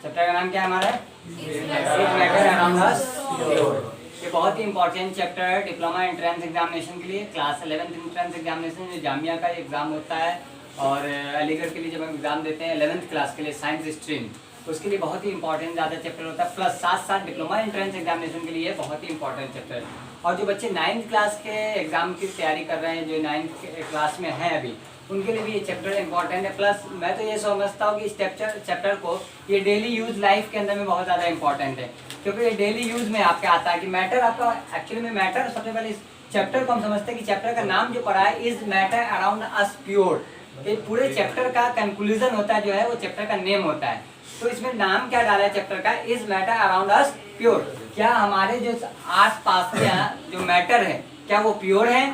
Chapter का नाम क्या है हमारा? Matter around us pure. ये बहुत ही इंपॉर्टेंट चैप्टर है डिप्लोमा एंट्रेंस एग्जामिनेशन के लिए। क्लास 11th एंट्रेंस एग्जामिनेशन जो जामिया का एग्जाम होता है और अलीगढ़ के लिए जब हम एग्जाम देते हैं 11th क्लास के लिए साइंस स्ट्रीम, तो उसके लिए बहुत ही इंपॉर्टेंट ज़्यादा चैप्टर होता है। प्लस साथ साथ डिप्लोमा एंट्रेंस एग्जामिनेशन के लिए बहुत ही इंपॉर्टेंट चैप्टर है। और जो बच्चे 9th क्लास के एग्जाम की तैयारी कर रहे हैं, जो 9th क्लास में हैं अभी, उनके लिए भी ये चैप्टर इंपॉर्टेंट है। प्लस मैं तो ये समझता हूँ कि इस चैप्टर को ये डेली यूज लाइफ के अंदर में बहुत ज़्यादा इंपॉर्टेंट है, क्योंकि ये डेली यूज में आपके आता है कि मैटर आपका एक्चुअली में मैटर। सबसे पहले इस चैप्टर को हम समझते हैं कि चैप्टर का नाम जो पढ़ा है is matter around us pure. ये पूरे चैप्टर का कंक्लूजन होता है, जो है वो चैप्टर का नेम होता है। तो इसमें नाम क्या डाला है चैप्टर का? Is matter around us pure. क्या हमारे जो आस पास के जो मैटर है क्या वो प्योर है?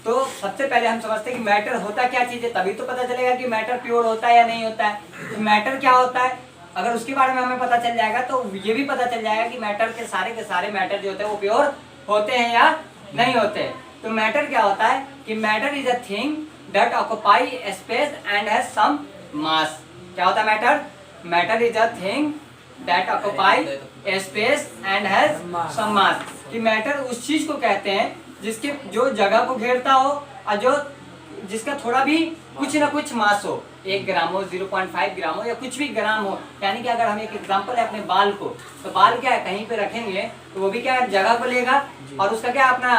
तो सबसे पहले हम समझते हैं कि मैटर होता क्या चीज है, तभी तो पता चलेगा कि मैटर प्योर होता है या नहीं होता है। तो मैटर क्या होता है, अगर उसके बारे में हमें पता चल जाएगा तो ये भी पता चल जाएगा कि मैटर के सारे मैटर जो होते हैं वो प्योर होते हैं या नहीं होते। तो मैटर क्या होता है कि matter is a thing that occupy space and has some mass. क्या होता है matter? Matter is a thing that occupy space and has some mass. कि मैटर उस चीज को कहते हैं जिसके जो जगह को घेरता हो और जो जिसका थोड़ा भी कुछ ना कुछ मास हो, 1 ग्राम हो, 0.5 ग्राम हो या कुछ भी ग्राम हो। यानी कि अगर हम एक एग्जांपल है अपने बाल को, तो बाल क्या है कहीं पे रखेंगे तो वो भी क्या है जगह को लेगा और उसका क्या अपना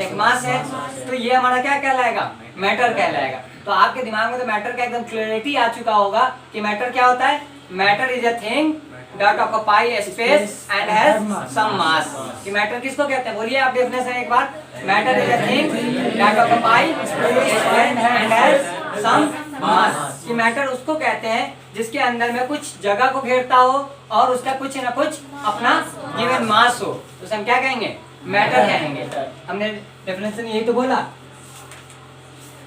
एक मास है। तो ये हमारा क्या कहलाएगा? मैटर कहलाएगा। तो आपके दिमाग में तो मैटर का एकदम क्लैरिटी आ चुका होगा कि मैटर क्या होता है। Matter is a thing that occupy space and has some mass. कि मैटर किसको कहते हैं? बोलिए आप डेफिनेशन एक बार। Matter is a thing that occupy space and has some mass. कि मैटर उसको कहते हैं जिसके अंदर में कुछ जगह को घेरता हो और उसका कुछ ना कुछ अपना गिवन मास हो, तो उसे हम क्या कहेंगे? मैटर कहेंगे। हमने डेफिनेशन यही तो बोला,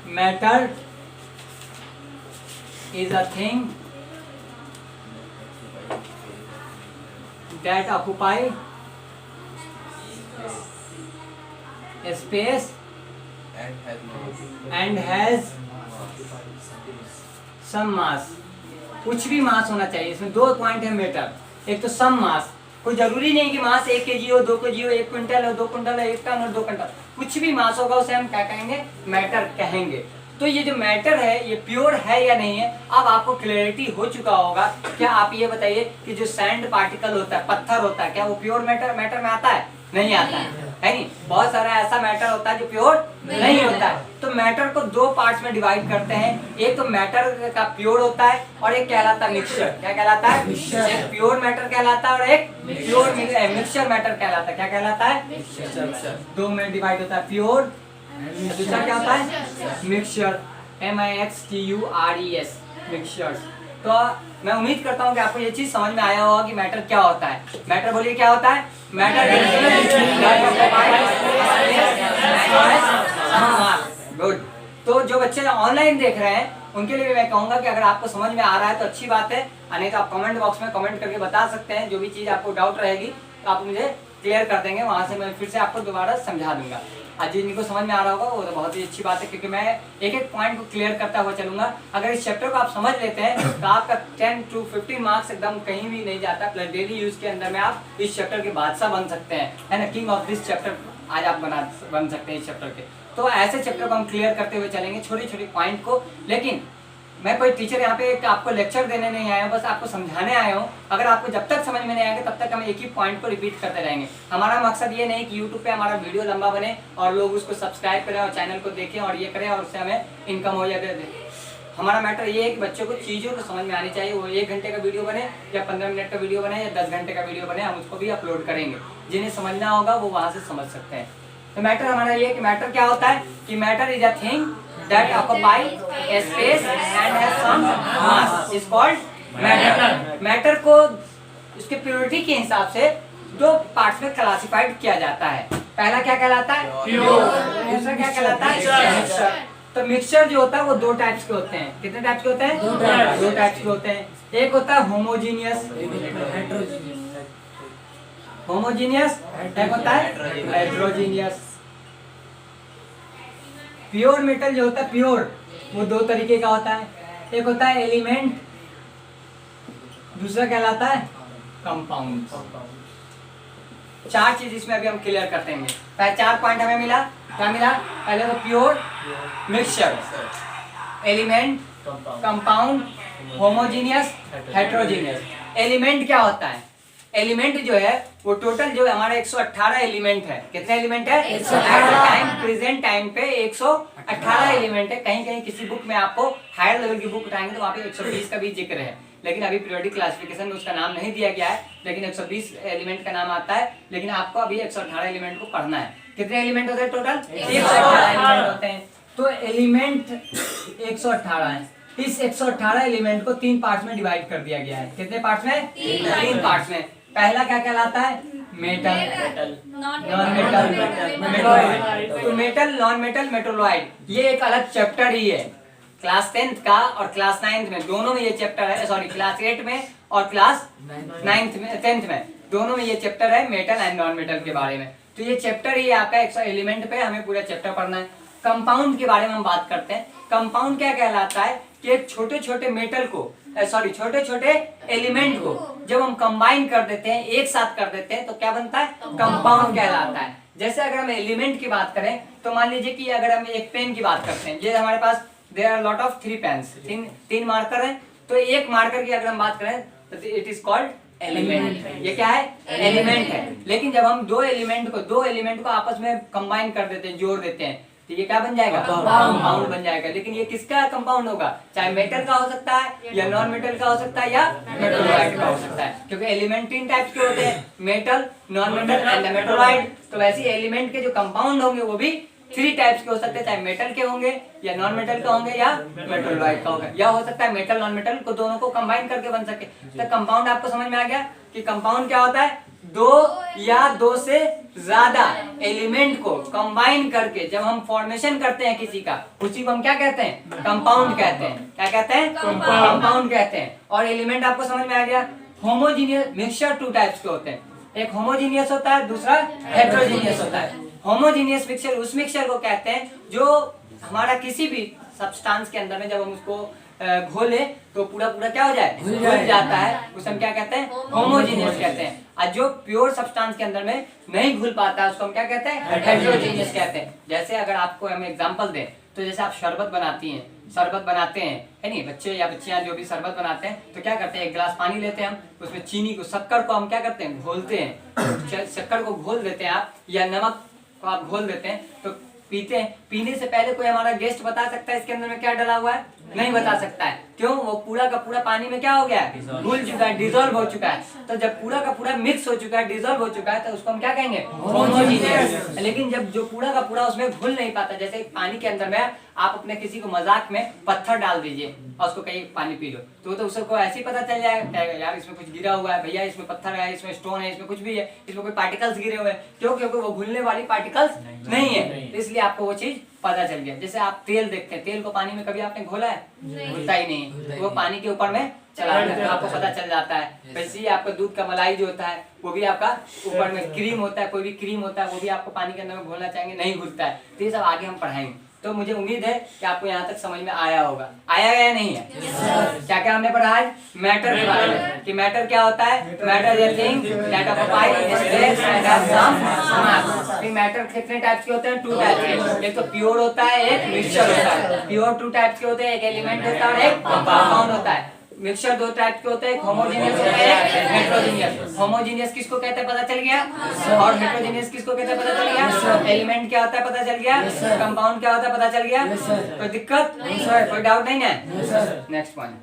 matter is a thing that occupy space and has some mass। कुछ भी मास होना चाहिए। इसमें 2 पॉइंट है मैटर। एक तो सम मास, कोई जरूरी नहीं कि मास 1 kg हो, 2 kg हो, 1 क्विंटल हो, 2 क्विंटल हो, 1 टन हो, 2 क्विंटल, कुछ भी मास होगा उसे हम क्या कहेंगे? मैटर कहेंगे। तो ये जो मैटर है ये प्योर है या नहीं है, अब आपको क्लैरिटी हो चुका होगा। क्या आप ये बताइए कि जो सैंड पार्टिकल होता है, पत्थर होता है, क्या वो प्योर मैटर में आता है? नहीं आता है नहीं। बहुत सारा ऐसा मैटर होता है जो प्योर नहीं होता है। तो मैटर को 2 पार्ट्स में डिवाइड करते हैं। एक तो मैटर का प्योर होता है और एक कहलाता है मिक्सचर। क्या कहलाता है? एक प्योर मैटर कहलाता है और एक प्योर मिक्सचर मैटर कहलाता है। क्या कहलाता है? मिक्सचर। 2 में डिवाइड होता है, प्योर, दूसरा क्या होता है? Mixture, MIXTURES, mixtures. तो मैं उम्मीद करता हूँ कि आपको ये चीज समझ में आया होगा कि मैटर क्या होता है। मैटर बोलिए क्या होता है? Matter good. तो जो बच्चे ऑनलाइन देख रहे हैं उनके लिए भी मैं कहूंगा कि अगर आपको समझ में आ रहा है तो अच्छी बात है, नहीं तो आप कमेंट बॉक्स में कमेंट करके बता सकते हैं। जो भी चीज आपको डाउट रहेगी तो आप मुझे क्लियर कर देंगे, वहां से मैं फिर से आपको दोबारा समझा दूंगा। आज जिनको समझ में आ रहा होगा वो तो बहुत ही अच्छी बात है, क्योंकि मैं एक एक पॉइंट को क्लियर करता हुआ चलूंगा। अगर इस चैप्टर को आप समझ लेते हैं तो आपका 10 to 15 मार्क्स एकदम कहीं भी नहीं जाता। प्लस डेली यूज के अंदर में आप इस चैप्टर के बादशाह बन सकते हैं, है ना। किंग ऑफ दिस चैप्टर आज आप बन सकते हैं इस चैप्टर के। तो ऐसे चैप्टर को हम क्लियर करते हुए चलेंगे, छोटी छोटी पॉइंट को। लेकिन मैं कोई टीचर यहाँ पे आपको लेक्चर देने नहीं आया हूँ, बस आपको समझाने आया हूँ। अगर आपको जब तक समझ में नहीं आएगा तब तक हम एक ही पॉइंट को रिपीट करते रहेंगे। हमारा मकसद ये नहीं कि यूट्यूब पे हमारा वीडियो लंबा बने और लोग उसको सब्सक्राइब करें और चैनल को देखें और ये करें और उससे हमें इनकम हो जाए। हमारा मैटर ये है कि बच्चों को चीज़ों को समझ में आनी चाहिए। वो 1 घंटे का वीडियो बने या 15 मिनट का वीडियो बने या 10 घंटे का वीडियो बने, हम उसको भी अपलोड करेंगे। जिन्हें समझना होगा वो वहाँ से समझ सकते हैं। तो मैटर हमारा ये कि मैटर क्या होता है कि matter is a thing that occupy a space and has some mass is called matter। Matter को उसके प्योरिटी के हिसाब से 2 पार्ट्स में क्लासिफाइड किया जाता है। पहला क्या कहलाता है? प्योर। दूसरा क्या कहलाता है? मिक्सचर। तो मिक्सचर जो होता है वो 2 टाइप्स के होते हैं। कितने टाइप्स के होते हैं? 2 टाइप्स के होते हैं। एक होता है होमोजीनियस, होमोजीनियस, एक होता है हेट्रोजीनियस। प्योर मेटल जो होता है प्योर, वो 2 तरीके का होता है। एक होता है एलिमेंट दूसरा कहलाता है कंपाउंड। चार चीज इसमें अभी हम क्लियर करते हैं। पहले 4 पॉइंट हमें मिला, क्या मिला? पहले तो pure mixture, element, compound, homogeneous, heterogeneous. Element क्या होता है? एलिमेंट जो है वो टोटल जो हमारे 118 एलिमेंट है। कितने एलिमेंट है? 118। प्रेजेंट टाइम पे 118 एलिमेंट है। कहीं कहीं किसी बुक में आपको हायर लेवल की बुक उठाएंगे तो वहाँ पे 120 का भी जिक्र है, लेकिन अभी पीरियोडिक क्लासिफिकेशन में उसका नाम नहीं दिया गया है, लेकिन 120 एलिमेंट का नाम आता है। लेकिन आपको अभी 118 एलिमेंट को पढ़ना है। कितने एलिमेंट होते हैं टोटल? 118 एलिमेंट होते हैं। तो एलिमेंट 118 है। इस 118 एलिमेंट को 3 पार्ट्स में डिवाइड कर दिया गया है। कितने पार्ट्स में? 3 पार्ट्स में। पहला क्या कहलाता है? Metal, non metal, metalloid. तो मेटल, नॉन मेटल, मेटोलॉइड ये एक अलग चैप्टर ही है। क्लास 10th का और क्लास 9th में दोनों में ये चैप्टर है। सॉरी, क्लास 8 में और क्लास 9th में, 10th में दोनों में ये चैप्टर है, मेटल एंड नॉन मेटल के बारे में। तो ये चैप्टर ही आपका 100 एलिमेंट पे हमें पूरा चैप्टर पढ़ना है। कंपाउंड के बारे में हम बात करते हैं। कंपाउंड क्या कहलाता है कि एक छोटे छोटे मेटल को, सॉरी छोटे छोटे एलिमेंट को जब हम कंबाइन कर देते हैं, एक साथ कर देते हैं, तो क्या बनता है? कंपाउंड कहलाता है। जैसे अगर हम एलिमेंट की बात करें तो मान लीजिए कि अगर हम एक पेन की बात करते हैं, ये हमारे पास there are lot of 3 pens, तीन मार्कर हैं। तो एक मार्कर की अगर हम बात करें तो इट इज कॉल्ड एलिमेंट। ये क्या है? एलिमेंट है। लेकिन जब हम दो एलिमेंट को आपस में कंबाइन कर देते हैं, जोड़ देते हैं, तो ये क्या बन जाएगा? कंपाउंड बन जाएगा। लेकिन ये किसका कंपाउंड होगा? चाहे मेटल का हो सकता है या नॉन मेटल का हो सकता है या मेटोलॉइड का हो सकता है, क्योंकि एलिमेंट 3 टाइप्स के होते हैं, metal, non metal and metalloid. तो वैसे एलिमेंट के जो कंपाउंड होंगे वो भी 3 टाइप्स के हो सकते हैं, चाहे मेटल के होंगे या नॉन मेटल का होंगे या मेटोलॉइड का होगा, या हो सकता है मेटल नॉन मेटल को दोनों को कंबाइन करके बन सके। तो कंपाउंड आपको समझ में आ गया कि कंपाउंड क्या होता है? 2 या 2 से ज्यादा एलिमेंट को कंबाइन करके जब हम फॉर्मेशन करते हैं किसी का, उसी को हम क्या कहते हैं? कंपाउंड कहते हैं। क्या कहते हैं? कंपाउंड कहते हैं। और एलिमेंट आपको समझ में आ गया। होमोजीनियस मिक्सचर 2 टाइप्स के होते हैं, एक होमोजीनियस होता है, दूसरा हेट्रोजीनियस होता है। होमोजीनियस मिक्सचर उस मिक्सचर को कहते हैं जो हमारा किसी भी सब्सटेंस के अंदर में जब हम उसको घोले तो पूरा क्या हो जाए? घुल जाता है। उसे हम क्या कहते हैं? होमोजीनियस कहते हैं। और जो प्योर सब्सटेंस के अंदर में नहीं घुल पाता है उसको हम क्या कहते हैं? हेट्रोजीनियस कहते हैं। जैसे अगर आपको हम एग्जांपल दें तो जैसे आप शरबत बनाते हैं, है नहीं, बच्चे या बच्चियां जो भी शरबत बनाते हैं तो क्या करते हैं? एक गिलास पानी लेते हैं हम, उसमें चीनी को, शक्कर को हम क्या करते हैं? घोलते हैं। शक्कर को घोल देते हैं आप, या नमक को आप घोल देते हैं तो पीते हैं। पीने से पहले कोई हमारा गेस्ट बता सकता है इसके अंदर में क्या डला हुआ है? नहीं बता सकता है। क्यों? वो पूरा का पूरा पानी में क्या हो गया है? घुल चुका है, डिजोल्व हो चुका है। तो जब पूरा का पूरा मिक्स हो चुका है, डिजोल्व हो चुका है, तो उसको हम क्या कहेंगे? होमोजीनियस। लेकिन जब जो पूरा का पूरा उसमें घुल नहीं पाता, जैसे पानी के अंदर में आप अपने किसी को मजाक में पत्थर डाल दीजिए और उसको कहीं पानी पी लो, तो उसको ऐसे ही पता चल जाएगा यार इसमें कुछ गिरा हुआ है, भैया इसमें पत्थर है, इसमें स्टोन है, इसमें कुछ भी है, इसमें कोई पार्टिकल्स गिरे हुए हैं। क्यों? क्योंकि वो घुलने वाली पार्टिकल्स नहीं है, इसलिए आपको वो चीज पता चल गया। जैसे आप तेल देखते हैं, तेल को पानी में कभी आपने घोला है? घुलता ही नहीं, वो पानी के ऊपर में चला जाता है, आपको पता चल जाता है। वैसे ही आपका दूध का मलाई जो होता है वो भी आपका ऊपर में क्रीम होता है, कोई भी क्रीम होता है, वो भी आपको पानी के अंदर में घोलना चाहेंगे नहीं घुलता है। तो ये सब आगे हम पढ़ाएंगे। तो मुझे उम्मीद है कि आपको यहाँ तक समझ में आया होगा। आया या नहीं है? क्या क्या हमने पढ़ा आज? मैटर के बारे में, कि मैटर क्या होता है? Matter is a thing that occupies space and has some mass. कि मैटर कितने टाइप्स के होते हैं? 2 टाइप्स के। एक तो प्योर होता है, एक मिक्सचर होता है। प्योर 2 टाइप्स के होते हैं, एक एलिमेंट होता है और एक कंपाउंड होता है। मिक्सचर 2 टाइप के होते हैं, होमोजेनियस होता है, एक हेट्रोजेनियस। होमोजेनियस किसको कहते हैं पता चल गया, और हेट्रोजेनियस किसको कहते हैं पता चल गया। एलिमेंट क्या होता है पता चल गया, कंपाउंड क्या होता है पता चल गया। कोई दिक्कत, कोई डाउट नहीं है? नेक्स्ट पॉइंट,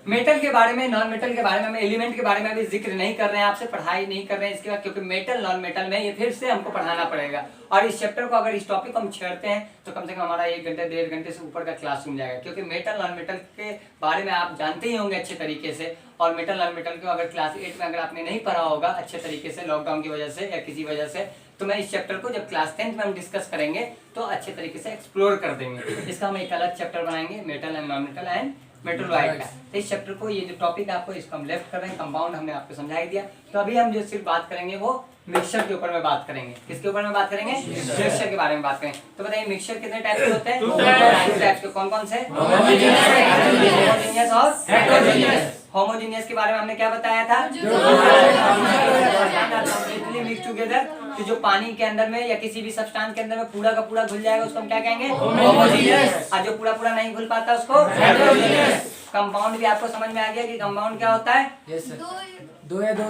मेटल के बारे में, नॉन मेटल के बारे में, हम एलिमेंट के बारे में अभी जिक्र नहीं कर रहे हैं, आपसे पढ़ाई नहीं कर रहे हैं इसके बाद, क्योंकि मेटल नॉन मेटल में ये फिर से हमको पढ़ाना पड़ेगा। और इस चैप्टर को अगर इस टॉपिक को हम छेड़ते हैं तो कम से कम हमारा 1 घंटे 1.5 घंटे से ऊपर का क्लास सुन जाएगा, क्योंकि मेटल नॉन मेटल के बारे में आप जानते ही होंगे अच्छे तरीके से। और मेटल नॉन मेटल को अगर क्लास 8 में अगर आपने नहीं पढ़ा होगा अच्छे तरीके से, लॉकडाउन की वजह से या किसी वजह से, तो मैं इस चैप्टर को जब क्लास 10th में हम डिस्कस करेंगे तो अच्छे तरीके से एक्सप्लोर कर देंगे। इसका हम एक अलग चैप्टर बनाएंगे, metal and non metal and Metrolite का। तो इस चैप्टर को, ये जो टॉपिक है आपको, इसको हम लेफ्ट कर रहे हैं, कंपाउंड हमने आपको समझा ही दिया। तो अभी हम जो सिर्फ बात करेंगे वो मिक्सचर के ऊपर में बात करेंगे। किसके ऊपर में बात करेंगे? मिक्सचर के बारे में बात करेंगे। तो बताइए मिक्सचर कितने टाइप के होते हैं? 2 टाइप्स के। कौन कौन से? होमोजेनियस और हेटेरोजेनियस। होमोजेनियस के बारे में हमने क्या बताया था? कंप्लीटली मिक्स टुगेदर, कि जो पानी के अंदर में या किसी भी सब्सटेंस के अंदर में पूरा का पूरा घुल जाएगा, उसको हम क्या कहेंगे? होमोजेनियस। और जो पूरा पूरा नहीं घुल पाता उसको हेटेरोजेनियस। कंपाउंड भी आपको समझ में आ गया कि कंपाउंड क्या होता है? दो या दो से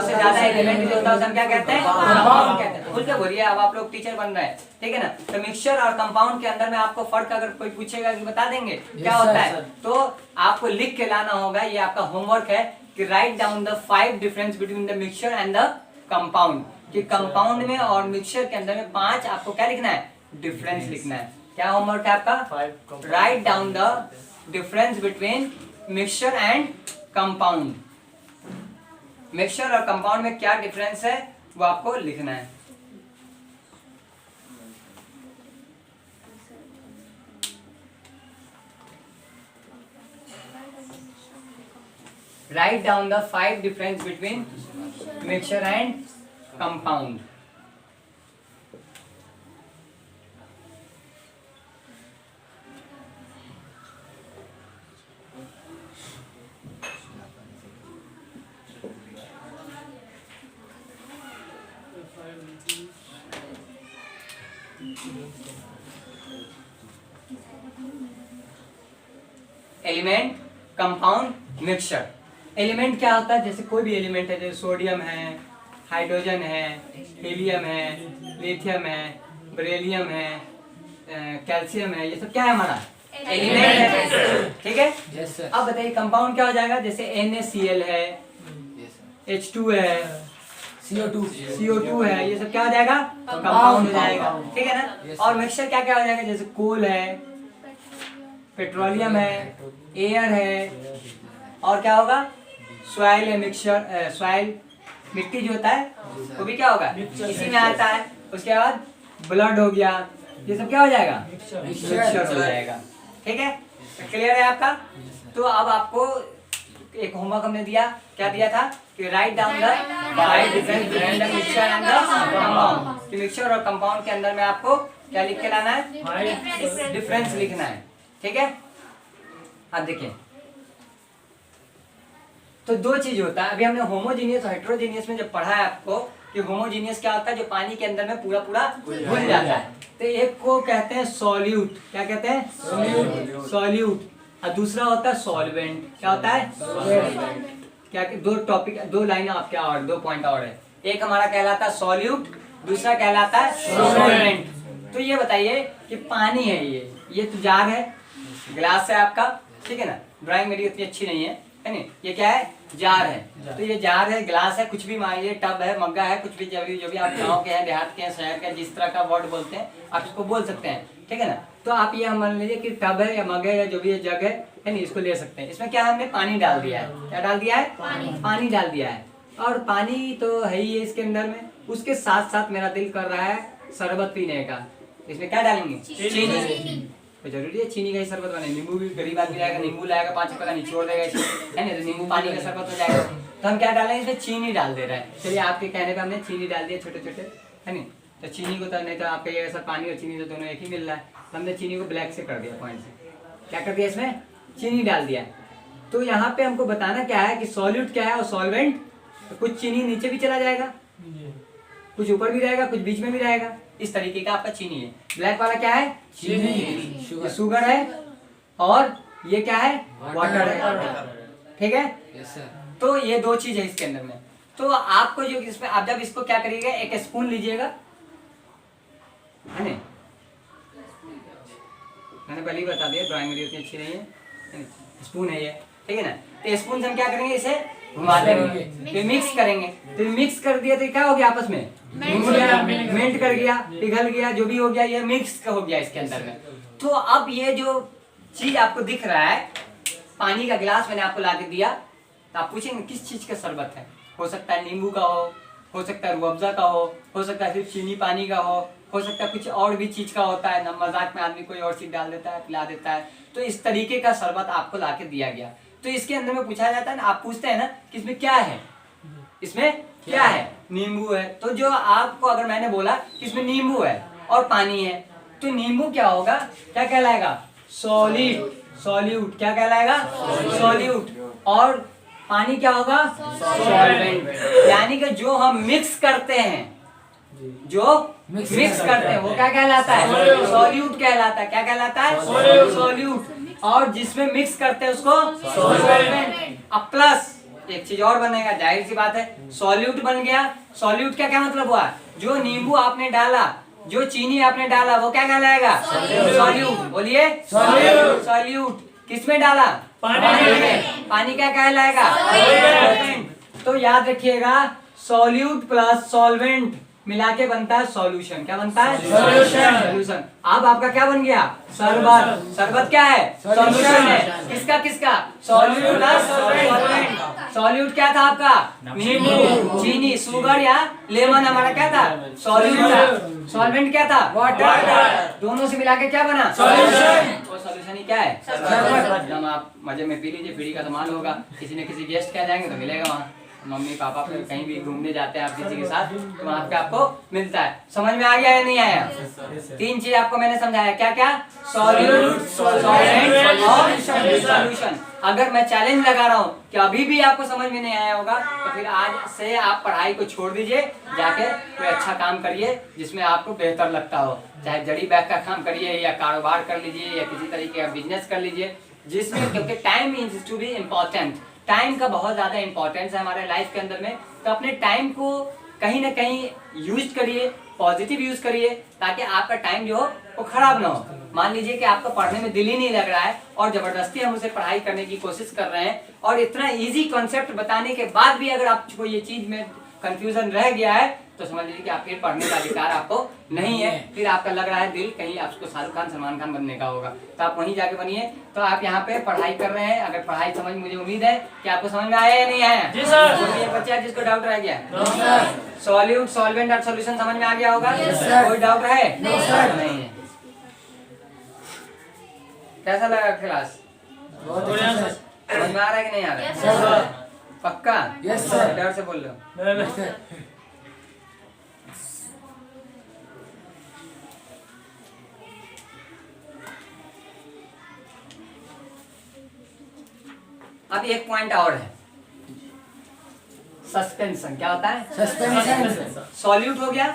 ज्यादा एलिमेंट जो होता है उसे हम क्या कहते हैं? कंपाउंड कहते हैं। खुल के बोलिए, अब आप लोग टीचर बन रहे हैं, ठीक है ना। तो मिक्सचर और कंपाउंड के अंदर में आपको फर्क अगर कोई पूछेगा कि बता देंगे क्या होता है, तो आपको लिख के लाना होगा। ये आपका होमवर्क है कि write down the 5 difference between the mixture and the compound. कि कंपाउंड में और मिक्सचर के अंदर में 5 आपको क्या लिखना है? डिफरेंस लिखना है। क्या होमवर्क है आपका? Write down the difference between mixture and compound. Mixture और कंपाउंड में क्या डिफरेंस है वो आपको लिखना है। Write down the 5 difference between mixture and compound. Element, compound, mixture. Element क्या होता है? जैसे कोई भी एलिमेंट है, जैसे सोडियम है, हाइड्रोजन है, हीलियम है, लिथियम है, बेरिलियम है, कैल्शियम है, ये सब क्या है? हमारा एलिमेंट है, ठीक है। अब बताइए कंपाउंड क्या हो जाएगा? जैसे NaCl है, H2 है, CO2 है, ये सब क्या हो जाएगा? कंपाउंड हो जाएगा, ठीक है ना। और मिक्सचर क्या क्या हो जाएगा? जैसे कोल है, पेट्रोलियम है, एयर है, और क्या होगा? सॉइल है, मिक्सचर सॉइल मिट्टी जो होता है वो भी क्या होगा? इसी में आता है। उसके बाद ब्लड हो गया, ये सब क्या हो जाएगा? मिक्सचर हो जाएगा, ठीक है। क्लियर है आपका? तो अब आपको एक होमवर्क हमने दिया, क्या दिया था? कि write down the 5 difference between the mixture and the compound. कि मिक्सचर और कंपाउंड के अंदर में आपको क्या लिख के लाना है? डिफरेंस लिखना है, ठीक है। अब देखिए, तो 2 चीज होता है। अभी हमने होमोजीनियस और हेटेरोजीनियस में जब पढ़ा है आपको कि होमोजीनियस क्या होता है? जो पानी के अंदर में पूरा पूरा घुल जाता है। तो एक को कहते हैं सॉल्यूट। क्या कहते हैं? सॉल्यूट। और दूसरा होता है सॉल्वेंट। क्या होता है? क्या? 2 टॉपिक, 2 लाइन आपके और 2 पॉइंट और है। एक हमारा कहलाता है सॉल्यूट, दूसरा कहलाता है सॉल्वेंट। तो ये बताइए कि पानी है, ये तो जार है, गिलास है आपका, ठीक है ना। ड्राइंग मेरी उतनी अच्छी नहीं है नहीं। ये क्या है? जार है। तो ये जार है, गिलास है, कुछ भी मान लीजिए, टब है, मग्गा है, कुछ भी जो भी आप गाँव के हैं, देहात के हैं, शहर के, जिस तरह का वर्ड बोलते हैं आप इसको बोल सकते हैं, ठीक है ना। तो आप ये मान लीजिए कि टब है या मग है या जो भी जग है नहीं, इसको ले सकते हैं। इसमें क्या हमने पानी डाल दिया है। क्या डाल दिया है? पानी डाल दिया है। और पानी तो है ही है इसके अंदर में। उसके साथ साथ मेरा दिल कर रहा है शरबत पीने का। इसमें क्या डालेंगे? चीनी। तो जरूरी है चीनी का ही शरबत बने। नींबू भी गरीब आदमी लाएगा, नींबू लाएगा 5 रुपए का, निचोड़ देगा इसमें, है ना। तो नींबू पानी का शरबत हो जाएगा। तो हम क्या डालेंगे? इसमें चीनी डाल दे रहे हैं। चलिए आपके कहने पे हमने चीनी डाल दिया, छोटे छोटे, है नहीं। तो चीनी को तो नहीं, तो आपके ऐसा पानी और चीनी तो दोनों एक ही मिल रहा है। तो हमने चीनी को ब्लैक से कर दिया, पॉइंट से। क्या कर दिया? इसमें चीनी डाल दिया। तो यहाँ पे हमको बताना क्या है कि सॉल्यूट क्या है और सॉल्वेंट। तो कुछ चीनी नीचे भी चला जाएगा, कुछ ऊपर भी रहेगा, कुछ बीच में भी रहेगा। इस तरीके का आपका चीनी है। ब्लैक वाला क्या है? चीनी, शुगर है, और ये क्या है? वाटर है, ठीक है। तो ये 2 चीज है इसके अंदर में। तो आपको जो इसमें, आप जब इसको क्या करिएगा, एक स्पून लीजिएगा, है ना। मैंने पहले ही बता दिया, ड्राइंग मेरी उतनी अच्छी नहीं है। स्पून है ये, ठीक है ना। तो स्पून से हम क्या करेंगे? इसे घुमा देंगे, फिर मिक्स करेंगे। फिर मिक्स कर दिया तो क्या हो गया? आपस में मेल्ट कर गया, पिघल गया, जो भी हो गया, ये मिक्स हो गया इसके अंदर में। तो अब ये जो चीज आपको दिख रहा है, पानी का गिलास मैंने आपको ला के दिया, तो आप पूछेंगे किस चीज का शरबत है? हो सकता है नींबू का हो, हो सकता है रूह अफ़ज़ा का हो सकता है सिर्फ चीनी पानी का हो सकता है कुछ और भी चीज का होता है ना, मजाक में आदमी कोई और चीज डाल देता है, पिला देता है। तो इस तरीके का शरबत आपको लाके दिया गया। तो इसके अंदर में पूछा जाता है ना, आप पूछते हैं ना कि इसमें क्या है, इसमें क्या है, नींबू है। तो जो आपको अगर मैंने बोला कि इसमें नींबू है और पानी है, तो नींबू क्या होगा, क्या कहलाएगा, सॉलिड, सॉल्यूट, क्या कहलाएगा, सॉल्यूट। और पानी क्या होगा, सॉल्वेंट। यानी कि जो हम मिक्स करते हैं, जो मिक्स करते हैं वो क्या कहलाता है, सॉल्यूट कहलाता है। क्या कहलाता है, सॉल्यूट। और जिसमें मिक्स करते हैं उसको सॉल्वेंट। अब प्लस एक चीज और बनेगा, जाहिर सी बात है, सॉल्यूट बन गया। सॉल्यूट का क्या मतलब हुआ, जो नींबू आपने डाला, जो चीनी आपने डाला, वो क्या कहलाएगा, सॉल्यूट। बोलिए, सॉल्यूट। किसमें डाला, पानी में। पानी क्या कहलाएगा, सॉल्वेंट। तो याद रखिएगा, सॉल्यूट प्लस सॉल्वेंट मिला के बनता है सॉल्यूशन। क्या बनता है, सॉल्यूशन। अब आपका क्या बन गया, शरबत। शरबत क्या है, सॉल्यूशन है। किसका किसका, सॉल्यूट प्लस सॉल्वेंट। सॉल्यूट क्या था आपका, नींबू, चीनी, शुगर या लेमन हमारा क्या था, सॉल्यूट था। सॉल्वेंट क्या था, वाटर। दोनों से मिला के क्या बना, सॉल्यूशन। वो सॉल्यूशन ही क्या है, शरबत। आप मजे में पी लीजिए, फ्री का सामान होगा। किसी न किसी गेस्ट क्या जाएंगे तो मिलेगा वहाँ, मम्मी पापा फिर कहीं भी घूमने जाते हैं आप किसी के साथ, तो वहाँ पे आपको मिलता है। समझ में आ गया या नहीं आया, तीन चीज आपको मैंने समझाया, क्या क्या, सॉल्यूट, सॉल्वेंट और सॉल्यूशन। अगर मैं चैलेंज लगा रहा हूँ कि अभी भी आपको समझ में नहीं आया होगा, तो फिर आज से आप पढ़ाई को छोड़ दीजिए, जाके कोई अच्छा काम करिए जिसमें आपको बेहतर लगता हो। चाहे जड़ी बैग का काम करिए, या कारोबार कर लीजिए, या किसी तरीके का बिजनेस कर लीजिए, जिसमें, क्योंकि time is to be important. Time का बहुत ज्यादा इंपॉर्टेंस है हमारे लाइफ के अंदर में। तो अपने टाइम को कहीं ना कहीं यूज करिए, पॉजिटिव यूज करिए, ताकि आपका टाइम जो हो वो खराब ना हो। मान लीजिए कि आपको पढ़ने में दिल ही नहीं लग रहा है और जबरदस्ती हम उसे पढ़ाई करने की कोशिश कर रहे हैं, और इतना इजी कॉन्सेप्ट बताने के बाद भी अगर आपको ये चीज में कंफ्यूजन रह गया है, तो समझ लीजिए कि आप फिर पढ़ने का अधिकार आपको नहीं है। फिर आपका लग रहा है दिल कहीं आपको शाहरुख खान, सलमान खान बनने का होगा, तो आप वहीं जाके बनिए। तो आप यहाँ पे पढ़ाई कर रहे हैं, अगर पढ़ाई समझ, मुझे उम्मीद है कि आपको समझ में आया या नहीं आया। जी सर। कोई बच्चा है जिसको डाउट रह गया, सॉल्यूट, सॉल्वेंट और सॉल्यूशन समझ में आ गया होगा, कोई डाउट है, नहीं है। कैसा लगा क्लास, समझ में आ रहा है कि नहीं आ रहा है, पक्का, यस सर, डर से बोल लो। अब एक पॉइंट और है, सस्पेंशन। क्या होता है, सस्पेंशन। सॉल्यूट हो गया,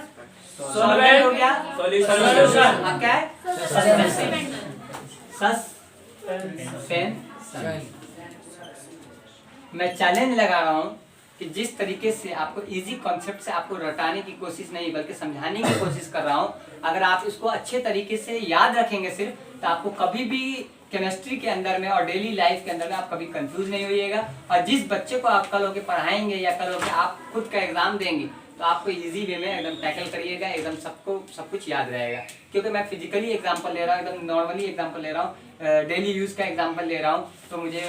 सॉल्वेंट हो गया, सॉल्यूशन। अब क्या है, सस्पेंशन। सस्पेंशन। मैं चैलेंज लगा रहा हूं कि जिस तरीके से आपको इजी कॉन्सेप्ट से आपको रटाने की कोशिश नहीं बल्कि समझाने की कोशिश कर रहा हूं, अगर आप इसको अच्छे तरीके से याद रखेंगे सिर्फ, तो आपको कभी भी केमिस्ट्री के अंदर में और डेली लाइफ के अंदर में आप कभी कंफ्यूज नहीं होइएगा। और जिस बच्चे को आप कल होके पढ़ाएंगे या कल होके आप खुद का एग्जाम देंगे, तो आपको इजी वे में एकदम टैकल करिएगा, एकदम सबको सब कुछ याद रहेगा। क्योंकि मैं फिजिकली एग्जांपल ले रहा हूँ, एकदम नॉर्मली एग्जांपल ले रहा हूँ, डेली यूज का एग्जांपल ले रहा हूँ, तो मुझे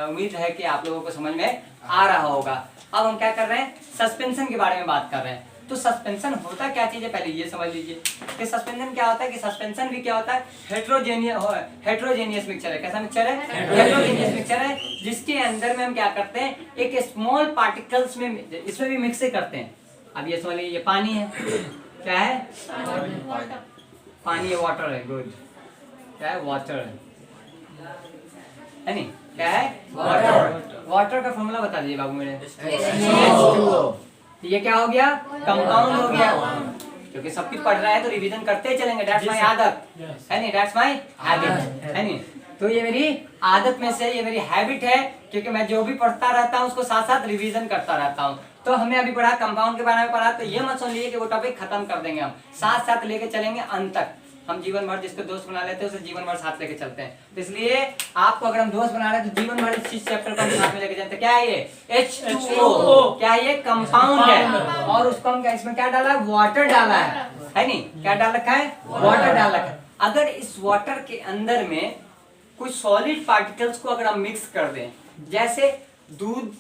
उम्मीद है कि आप लोगों को समझ में आ रहा होगा। अब हम क्या कर रहे हैं, सस्पेंशन के बारे में बात कर रहे हैं। तो सस्पेंशन होता क्या चीज है, पहले ये समझ लीजिए कि सस्पेंशन क्या होता है। कि सस्पेंशन भी क्या होता है, हेट्रोजेनियस मिक्सचर है। कैसा मिक्सचर है, हेट्रोजेनियस मिक्सचर है, जिसके अंदर में हम क्या करते हैं, एक स्मॉल पार्टिकल्स में, इसमें भी मिक्स करते हैं। अब ये समझ लीजिए, ये पानी है, क्या है, पानी है, वाटर है, गुड, क्या है, वाटर है नहीं, क्या है, वाटर। वाटर का फॉर्मूला बता दीजिए बाबू मेरे। ये क्या हो गया, कंपाउंड हो गया। क्योंकि सब कुछ पढ़ रहा है तो रिवीजन करते चलेंगे, दैट्स माय आदत है नहीं, दैट्स माय हैबिट है नहीं। तो ये मेरी आदत में से, ये मेरी हैबिट है, क्योंकि मैं जो भी पढ़ता रहता हूँ उसको साथ साथ रिवीजन करता रहता हूँ। तो हमने अभी पढ़ा कंपाउंड के बारे में पढ़ा, तो ये मत समझिए कि वो टॉपिक खत्म कर देंगे, हम साथ साथ लेके चलेंगे अंत तक। हम जीवन भर जिसको दोस्त बना लेते हैं उसे जीवन भर साथ लेके चलते हैं। तो इसलिए आपको अगर हम दोस्त बना रहे हैं तो जीवन भर इस चैप्टर को हम साथ में लेके चलते हैं। क्या है ये, H2O, क्या ये कंपाउंड है, और उसको हम क्या, इसमें क्या डाला है, वाटर डाला है नहीं, क्या डाल रखा है, वाटर डाल रखा है। अगर इस वाटर के अंदर में कुछ सॉलिड पार्टिकल्स को अगर हम मिक्स कर दें, जैसे दूध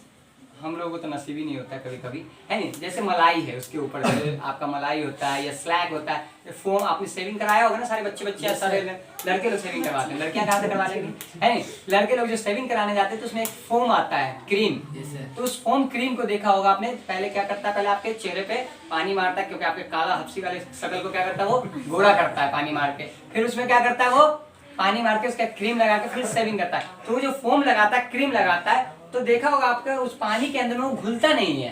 हम लोगों को तो नसीब ही नहीं होता कभी कभी, है नहीं। जैसे मलाई है, उसके ऊपर आपका मलाई होता है या स्लैग होता है, फोम आपने सेविंग कराया होगा ना, सारे बच्चे सारे लड़के लोग सेविंग करवाते हैं, लड़कियां कहाँ से करवा लेंगी, है नहीं। लड़के लोग जो सेविंग कराने जाते हैं तो उसमें एक फोम आता है, क्रीम। तो उस फोम क्रीम को देखा होगा आपने, पहले क्या करता है, पहले आपके चेहरे पे पानी मारता है, क्योंकि आपके काला हफ्सी वाले शकल को क्या करता है, वो गोरा करता है पानी मार के। फिर उसमें क्या करता है, वो पानी मार के उसका क्रीम लगा के फिर सेविंग करता है। तो वो जो फोम लगाता है, क्रीम लगाता है, तो देखा होगा आपका उस पानी के अंदर में वो घुलता नहीं है,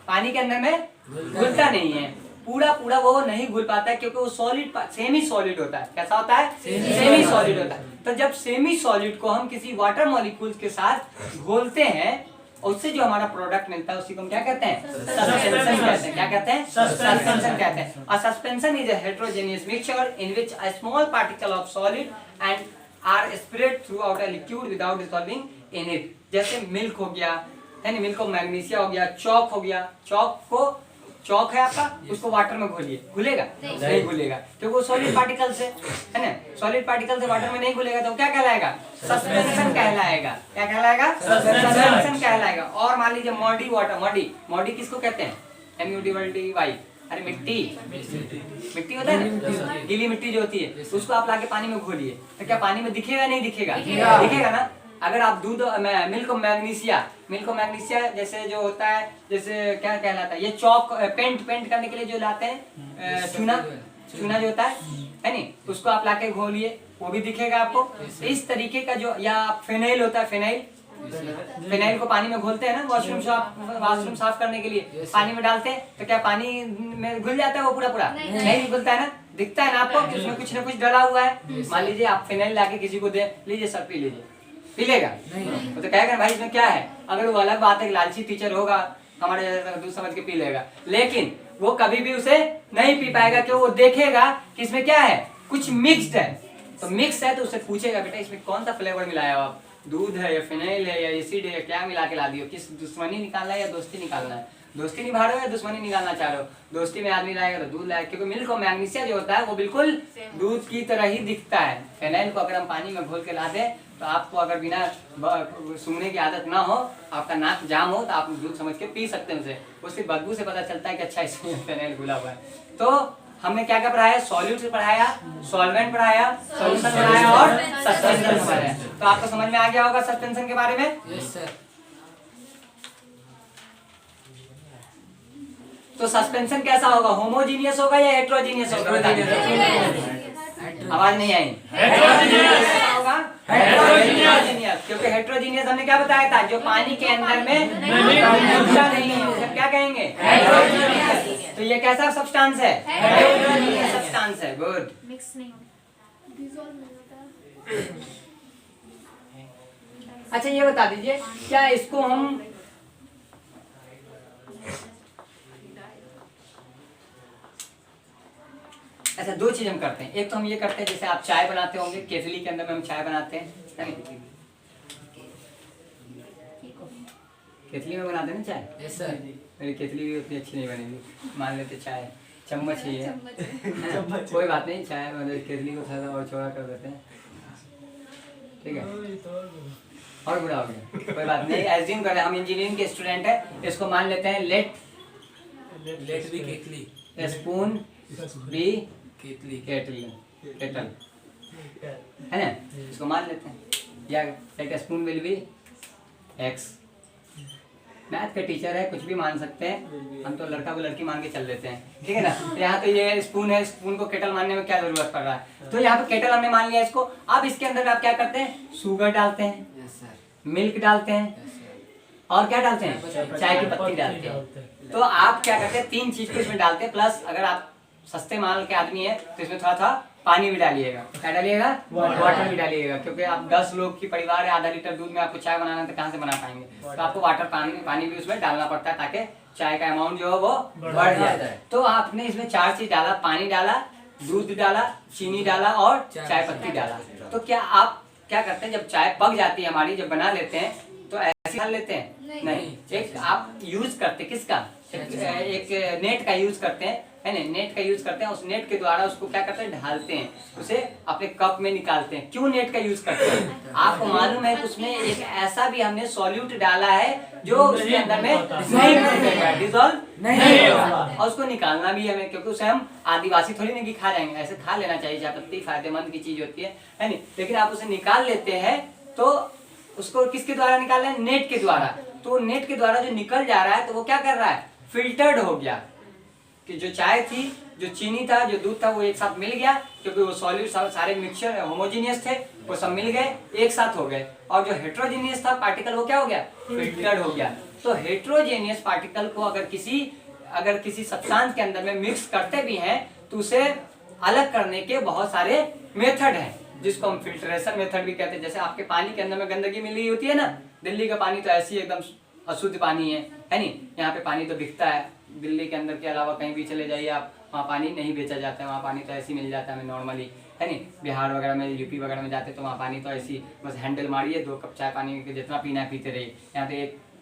पानी के अंदर में घुलता नहीं है, पूरा पूरा वो नहीं घुल पाता है, क्योंकि वो सॉलिड, सेमी सॉलिड होता है। कैसा होता है, सेमी सॉलिड होता है। तो जब सेमी सॉलिड को हम किसी वाटर मॉलिक्यूल्स के साथ घोलते हैं, उससे जो हमारा प्रोडक्ट मिलता है उसी को हम क्या कहते हैं, सस्पेंशन कहते हैं। क्या कहते हैं, सस्पेंशन कहते हैं। A suspension is a heterogeneous mixture in which a small particle of solid and are spread throughout a liquid without dissolving in it। जैसे मिल्क हो गया, है ना, मिल्क को मैग्नीशिया हो गया, चॉक हो गया, चॉक है आपका, उसको वाटर में घोलिए, घुलेगा नहीं घुलेगा, क्योंकि वो सॉलिड पार्टिकल से, है ना, सॉलिड पार्टिकल से वाटर में नहीं घुलेगा, तो क्या कहलाएगा, सस्पेंशन कहलाएगा। क्या कहलाएगा, सस्पेंशन कहलाएगा। और मान लीजिए मॉडी वाटर, मॉडी किसको कहते हैं, MUDY, अरे मिट्टी होता है ना, गीली मिट्टी जो होती है, उसको आप लाके पानी में घोलिए, तो क्या पानी में दिखेगा नहीं दिखेगा, दिखेगा ना। अगर आप दूध मिल्क मैग्नीशिया जैसे जो होता है, जैसे क्या कहलाता है, ये चॉक पेंट करने के लिए जो लाते हैं, चूना जो होता है नहीं, उसको आप लाके घोलिए, वो भी दिखेगा आपको। इस तरीके का जो, या फिनाइल होता है, फिनाइल को पानी में घोलते हैं ना, वॉशरूम साफ करने के लिए पानी में डालते हैं, तो क्या पानी में घुल जाता है वो पूरा नहीं घुलता है ना, दिखता है ना आपको कि उसमें कुछ ना कुछ डला हुआ है। मान लीजिए आप फिनाइल लाके किसी को दे, लीजिए सर पी लीजिए, पी लेगा नहीं, तो कहेगा भाई इसमें क्या है। अगर वो अलग बात है, लालची टीचर होगा हमारे जैसा, दूध समझ के पी लेगा, लेकिन वो कभी भी उसे नहीं पी पाएगा, क्यों, वो देखेगा कि इसमें क्या है, कुछ मिक्स्ड है। तो मिक्स है तो उससे पूछेगा, बेटा इसमें कौन सा फ्लेवर मिलाया हो आप, दूध है या फिनाइल है या एसिड है, क्या मिला के ला दियो, किस दुश्मनी निकालना है या दोस्ती निकालना है, दोस्ती निभा रहे हो या दुश्मनी निकालना चाह रहे हो। दोस्ती में आदमी लाएगा तो दूध लाएगा, क्योंकि मिल्क और मैग्नीशिया जो होता है वो बिल्कुल दूध की तरह ही दिखता है। फिनाइल को अगर हम पानी में घोल के ला दें, तो आपको अगर बिना सूंघने की आदत ना हो, आपका नाक जाम हो, तो आप दूध समझ के पी सकते हैं उसे, उसकी बदबू से पता चलता है कि अच्छा इसमें फिनाइल घुला हुआ है। तो हमने क्या क्या पढ़ाया, सॉल्यूट पढ़ाया, सॉल्वेंट पढ़ाया, सॉल्यूशन पढ़ाया और सस्पेंशन पढ़ाया। तो आपको समझ में आ गया होगा सस्पेंशन के बारे में। Yes sir. तो सस्पेंशन कैसा होगा, होमोजीनियस होगा या हेट्रोजीनियस होगा, आवाज नहीं आई, हेट्रोजीनियस, क्योंकि हेट्रोजीनियस हमने क्या बताया था, जो पानी के अंदर में घुलता नहीं है, उसे क्या कहेंगे, हेट्रोजीनियस। तो ये कैसा सब्सटेंस है, हेट्रोजीनियस सब्सटेंस है, गुड। मिक्स नहीं अच्छा ये बता दीजिए, क्या इसको हम ऐसा दो चीज हम करते हैं, एक तो हम ये करते हैं, जैसे आप चाय बनाते होंगे, केतली के अंदर में हम चाय बनाते हैं, केतली में बनाते हैं ना चाय। Yes sir. मेरी केतली भी उतनी अच्छी नहीं बनेगी, मान लेते चाय चम्मच ही है, कोई बात नहीं, चाय मतलब केतली को थोड़ा और चौड़ा कर देते हैं, ठीक है, और बुरा हो गया, कोई बात नहीं, एज्यूम कर रहे हैं हम इंजीनियरिंग के स्टूडेंट है, इसको मान लेते हैं लेट बी केतली, स्पून बी केतली, केटल, है ना, इसको मान लेते हैं, या एक spoon will be x. Math के टीचर है, कुछ भी मान सकते हैं, हम तो लड़का को लड़की मान के चल देते हैं, ठीक है ना। तो यहाँ तो ये स्पून है, स्पून को केटल मानने में क्या जरूरत पड़ रहा है, तो यहाँ पे केटल हमने मान लिया इसको। अब इसके अंदर आप क्या करते हैं, शुगर डालते हैं, मिल्क डालते हैं, और क्या डालते हैं, चाय की पत्ती डालते हैं। तो आप क्या करते हैं, तीन चीज को इसमें डालते हैं, प्लस अगर आप सस्ते माल के आदमी है तो इसमें थोड़ा थोड़ा पानी भी डालिएगा, क्या डालिएगा, वाटर भी डालिएगा, क्योंकि आप 10 लोग की परिवार है, आधा लीटर दूध में आपको चाय बनाना है तो कहाँ से बना पाएंगे, तो आपको वाटर पानी भी उसमें डालना पड़ता है, ताकि चाय का अमाउंट जो है वो बढ़ जाए। तो आपने इसमें 4 चीज डाला, पानी डाला, दूध डाला, चीनी डाला और चाय पत्ती डाला। तो क्या आप क्या करते हैं, जब चाय पक जाती है हमारी, जब बना लेते हैं तो ऐसे डाल लेते हैं, नहीं, एक आप यूज करते किसका, एक नेट का यूज करते हैं, है ना, नेट का यूज करते हैं, उस नेट के द्वारा उसको क्या करते हैं, ढालते हैं, उसे अपने कप में निकालते हैं। क्यों नेट का यूज करते हैं? आपको मालूम है कि उसमें एक ऐसा भी हमने सॉल्यूट डाला है जो उसके अंदर में नहीं घुलेगा, डिसॉल्व नहीं होगा, और उसको निकालना भी हमें, क्योंकि उसे हम आदिवासी थोड़ी नहीं कि खा जाएंगे, ऐसे खा लेना चाहिए, चाय पत्ती फायदेमंद की चीज होती है नहीं, लेकिन आप उसे निकाल लेते हैं तो उसको किसके द्वारा निकाल रहे हैं, नेट के द्वारा। तो नेट के द्वारा जो निकल जा रहा है तो वो क्या कर रहा है, फिल्टर्ड हो गया, कि जो चाय थी, जो चीनी था, जो दूध था, वो एक साथ मिल गया, क्योंकि वो सॉल्यूट सारे मिक्सचर होमोजीनियस थे, वो सब मिल गए, एक साथ हो गए, और जो हेट्रोजीनियस था पार्टिकल वो क्या हो गया, फिल्टर्ड हो गया। तो हेट्रोजीनियस पार्टिकल को अगर किसी सब्सटेंस के अंदर में मिक्स करते भी हैं तो उसे अलग करने के बहुत सारे मेथड हैं, जिसको हम फिल्ट्रेशन मेथड भी कहते हैं। जैसे आपके पानी के अंदर में गंदगी मिली होती है ना, दिल्ली का पानी तो ऐसी एकदम अशुद्ध पानी है नहीं, यहाँ पे पानी तो बिकता है, दिल्ली के अंदर के अलावा कहीं भी चले जाइए आप, वहाँ पानी नहीं बेचा जाता है, वहाँ पानी तो ऐसे ही मिल जाता है हमें नॉर्मली, है नहीं। बिहार वगैरह में, यूपी वगैरह में जाते तो वहाँ पानी तो ऐसी बस हैंडल मारिए, 2 कप चाय पानी के जितना पीना है पीते रहिए। यहाँ पे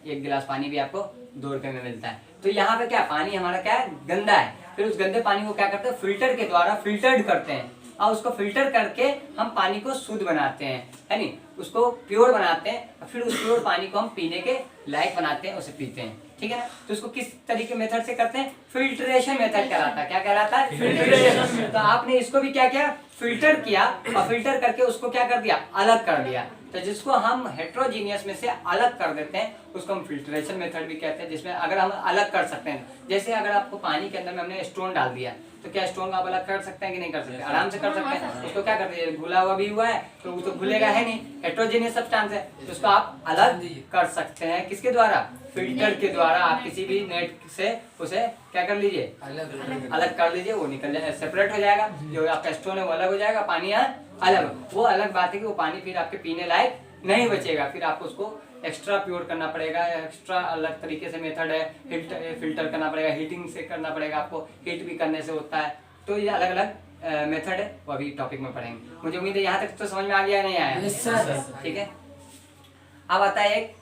एक गिलास पानी भी आपको 2 रुपये में मिलता है। तो यहाँ पे क्या, पानी हमारा क्या है, गंदा है, फिर उस गंदे पानी को क्या करते हैं, फिल्टर के द्वारा फिल्टर्ड करते हैं, और उसको फिल्टर करके हम पानी को शुद्ध बनाते हैं, है नहीं, उसको प्योर बनाते हैं, फिर उस प्योर पानी को हम पीने के लायक बनाते हैं, उसे पीते हैं, ठीक है ना। तो उसको किस तरीके मेथड से करते हैं, फिल्ट्रेशन मेथड कहलाता है। क्या कहलाता है, फिल्ट्रेशन। तो आपने इसको भी क्या किया, फिल्टर किया, और फिल्टर करके उसको क्या कर दिया, अलग कर दिया। तो जिसको हम हेट्रोजीनियस में से अलग कर देते हैं उसको हम फिल्ट्रेशन मेथड भी कहते हैं, जिसमें अगर हम अलग कर सकते हैं, जैसे अगर आपको पानी के अंदर में हमने स्टोन डाल दिया तो क्या स्टोन का आप अलग कर सकते हैं कि नहीं कर सकते, आराम से कर सकते हैं। उसको क्या करते हैं, घुला हुआ भी हुआ है तो वो तो घुलेगा है नहीं, हेट्रोजीनियस सब्सटेंस है, तो उसको आप अलग कर सकते हैं, किसके द्वारा, फिल्टर के द्वारा। आप किसी भी नेट से उसे क्या कर लीजिए, अलग कर लीजिए, वो निकल जाए, सेपरेट हो जाएगा, जो आपका स्टोन है वो अलग हो जाएगा, पानी अलग। वो अलग बात है कि वो पानी फिर आपके पीने लायक नहीं बचेगा, फिर आपको उसको एक्स्ट्रा प्योर करना पड़ेगा, एक्स्ट्रा अलग तरीके से मेथड है, फिल्टर करना पड़ेगा, हीटिंग से करना पड़ेगा, आपको हीट भी करने से होता है। तो ये अलग अलग मेथड है, वो अभी टॉपिक में पढ़ेंगे। मुझे उम्मीद है यहाँ तक तो समझ में आ गया, नहीं आया, ठीक है। अब आता है एक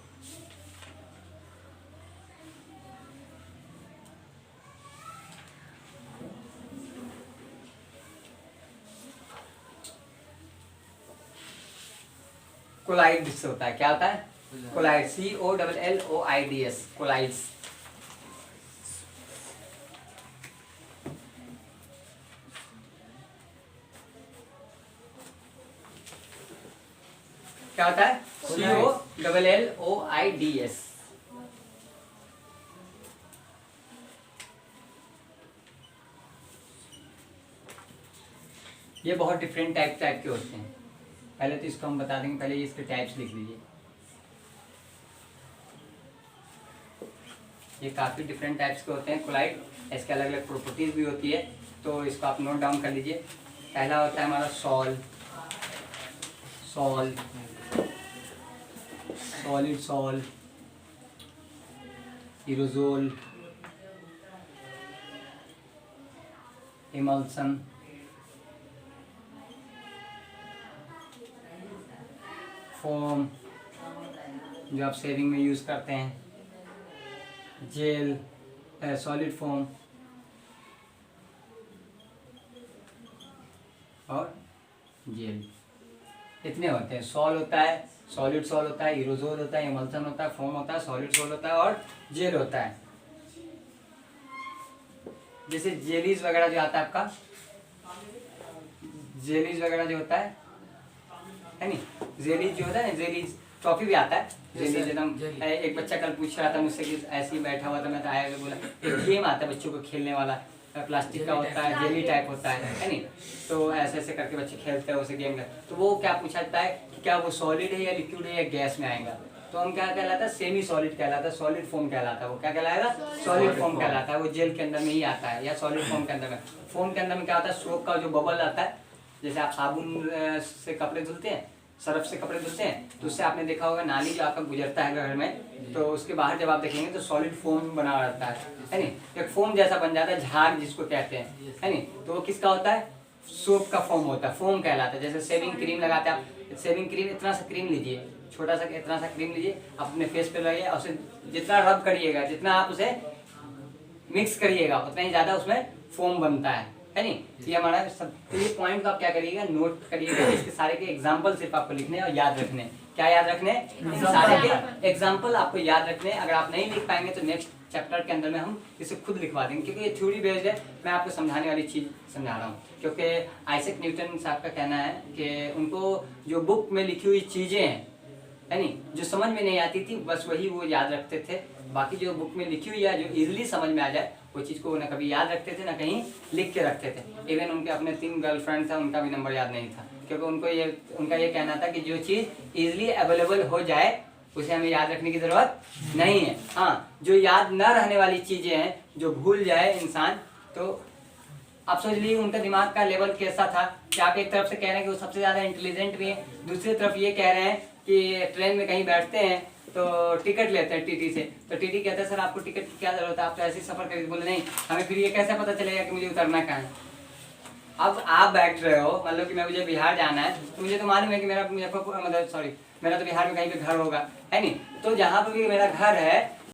कोलाइड से होता है, क्या होता है, कोलाइड, COLLOIDS, कोलाइड्स। क्या होता है, COLLOIDS। ये बहुत डिफरेंट टाइप के होते हैं। पहले तो इसको हम बता देंगे, पहले इसके टाइप्स लिख लीजिए। ये काफ़ी डिफरेंट टाइप्स के होते हैं कोलाइड, इसके अलग अलग प्रॉपर्टीज भी होती है, तो इसको आप नोट डाउन कर लीजिए। पहला होता है हमारा salt, solid salt, aerosol, emulsion, foam जो आप शेविंग में यूज़ करते हैं, जेल, सॉलिड फोम और जेल, इतने होते हैं। सॉल होता है, सॉलिड सॉल होता है, एरोजोल होता है, इमल्सन होता है, फोम होता है, सॉलिड सॉल होता है और जेल होता है। जैसे जेलीज वगैरह जो आता है आपका, जेलीज वगैरह जो होता है नहीं, जेलीज जो होता है ना, जेलीज टॉफी भी आता है, जेलीज एकदम। एक बच्चा कल पूछ रहा था मुझसे कि ऐसे ही बैठा हुआ था, मैं तो आया तो बोला एक गेम आता है बच्चों को खेलने वाला, प्लास्टिक का होता है, जेली टाइप होता है नहीं, तो ऐसे ऐसे करके बच्चे खेलते हैं उसे गेम का। तो वो क्या पूछा जाता है कि क्या वो सॉलिड है या लिक्विड है या गैस में आएगा, तो हम क्या कहलाता है, सेमी सॉलिड कहलाता है, सॉलिड फॉर्म कहलाता है। वो क्या कहलाएगा, सॉलिड फॉर्म कहलाता है, वो जेल के अंदर में ही आता है या सॉलिड फॉर्म के अंदर में। फॉर्म के अंदर में क्या होता है, सोप का जो बबल आता है, जैसे आप साबुन से कपड़े धुलते हैं, सर्फ से कपड़े धुलते हैं, तो उससे आपने देखा होगा नाली जो आपका गुजरता है घर में, तो उसके बाहर जब आप देखेंगे तो सॉलिड फोम बना रहता है नहीं, एक फोम जैसा बन जाता है, झाग जिसको कहते हैं, है नहीं। तो वो किसका होता है, सोप का फोम होता है, फोम कहलाता है। जैसे शेविंग क्रीम लगाते हैं आप, शेविंग क्रीम इतना सा क्रीम लीजिए, छोटा सा इतना सा क्रीम लीजिए, आप अपने फेस पे लगाइए, और उसे जितना रब करिएगा, जितना आप उसे मिक्स करिएगा, उतना ही ज़्यादा उसमें फॉर्म बनता है नहीं। ये हमारा सब, तो ये पॉइंट को आप क्या करिएगा, नोट करिएगा। इसके सारे के एग्जाम्पल सिर्फ आपको लिखने और याद रखने। क्या याद रखने? सारे के एग्जाम्पल आपको याद रखने। अगर आप नहीं लिख पाएंगे तो नेक्स्ट चैप्टर के अंदर में हम इसे खुद लिखवा देंगे, क्योंकि ये थ्योरी बेस्ड है। मैं आपको समझाने वाली चीज समझा रहा हूँ, क्योंकि आइजैक न्यूटन साहब का कहना है कि उनको जो बुक में लिखी हुई चीजें हैं है नहीं, जो समझ में नहीं आती थी बस वही वो याद रखते थे। बाकी जो बुक में लिखी हुई है जो इजीली समझ में आ जाए वो चीज़ को ना कभी याद रखते थे ना कहीं लिख के रखते थे। इवन उनके अपने 3 गर्लफ्रेंड था, उनका भी नंबर याद नहीं था, क्योंकि उनका ये कहना था कि जो चीज़ इजीली अवेलेबल हो जाए उसे हमें याद रखने की जरूरत नहीं है। हाँ, जो याद न रहने वाली चीज़ें हैं, जो भूल जाए इंसान, तो आप सोच लीजिए उनका दिमाग का लेवल कैसा था कि आप एक तरफ से कह रहे हैं कि वो सबसे ज़्यादा इंटेलिजेंट भी है, दूसरी तरफ ये कह रहे हैं कि ट्रेन में कहीं बैठते हैं तो टिकट लेते हैं टीटी से, तो टीटी कहता है सर आपको टिकट की क्या जरूरत है, आप तो ऐसे ही सफर करिए। बोले नहीं, हमें फिर ये कैसे पता चलेगा कि मुझे उतरना कहाँ है। अब आप बैठ रहे हो, मान लो कि मैं मुझे बिहार जाना है, तो मुझे तो मालूम है कि मेरा मुजफ्फरपुर मतलब सॉरी मेरा तो बिहार में कहीं पे घर होगा है नहीं, तो जहाँ पर भी मेरा घर है